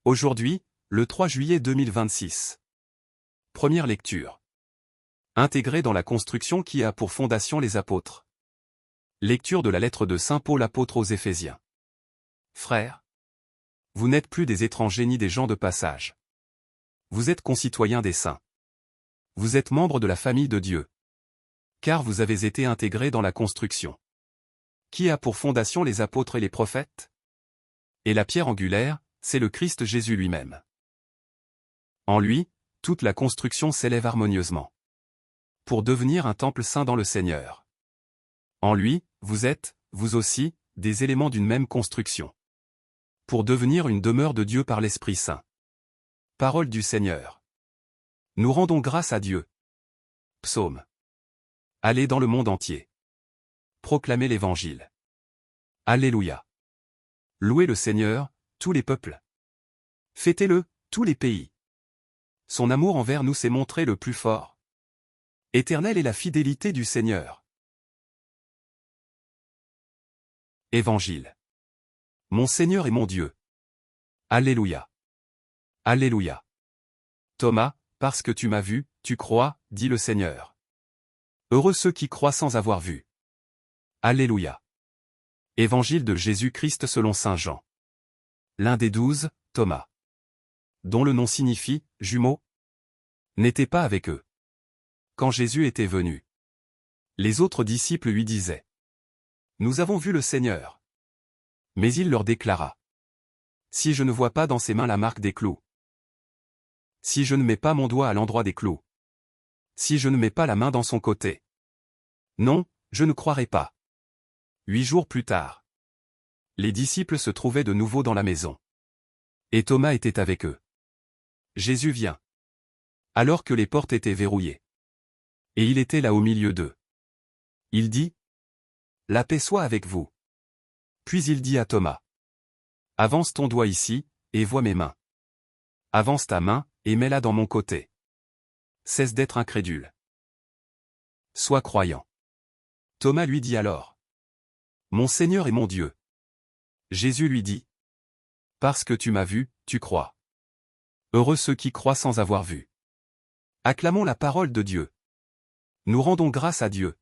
Aujourd'hui, le 3 juillet 2026. Première lecture. Intégré dans la construction qui a pour fondation les apôtres. Lecture de la lettre de Saint Paul apôtre aux Éphésiens. Frères, vous n'êtes plus des étrangers ni des gens de passage. Vous êtes concitoyens des saints. Vous êtes membres de la famille de Dieu. Car vous avez été intégrés dans la construction. Qui a pour fondation les apôtres et les prophètes? Et la pierre angulaire, c'est le Christ Jésus lui-même. En lui, toute la construction s'élève harmonieusement. Pour devenir un temple saint dans le Seigneur. En lui, vous êtes, vous aussi, des éléments d'une même construction. Pour devenir une demeure de Dieu par l'Esprit Saint. Parole du Seigneur. Nous rendons grâce à Dieu. Psaume. Allez dans le monde entier. Proclamez l'Évangile. Alléluia. Louez le Seigneur, tous les peuples. Fêtez-le, tous les pays. Son amour envers nous s'est montré le plus fort. Éternelle est la fidélité du Seigneur. Évangile. Mon Seigneur et mon Dieu. Alléluia. Alléluia. Thomas, parce que tu m'as vu, tu crois, dit le Seigneur. Heureux ceux qui croient sans avoir vu. Alléluia. Évangile de Jésus-Christ selon saint Jean. L'un des 12, Thomas, dont le nom signifie « jumeau », n'était pas avec eux. Quand Jésus était venu, les autres disciples lui disaient « Nous avons vu le Seigneur ». Mais il leur déclara « Si je ne vois pas dans ses mains la marque des clous, si je ne mets pas mon doigt à l'endroit des clous, si je ne mets pas la main dans son côté, non, je ne croirai pas. » 8 jours plus tard, les disciples se trouvaient de nouveau dans la maison. Et Thomas était avec eux. Jésus vient. Alors que les portes étaient verrouillées. Et il était là au milieu d'eux. Il dit « La paix soit avec vous. » Puis il dit à Thomas « Avance ton doigt ici, et vois mes mains. Avance ta main, et mets-la dans mon côté. Cesse d'être incrédule. Sois croyant. » Thomas lui dit alors « Mon Seigneur et mon Dieu. » Jésus lui dit « Parce que tu m'as vu, tu crois. Heureux ceux qui croient sans avoir vu. » Acclamons la parole de Dieu. Nous rendons grâce à Dieu.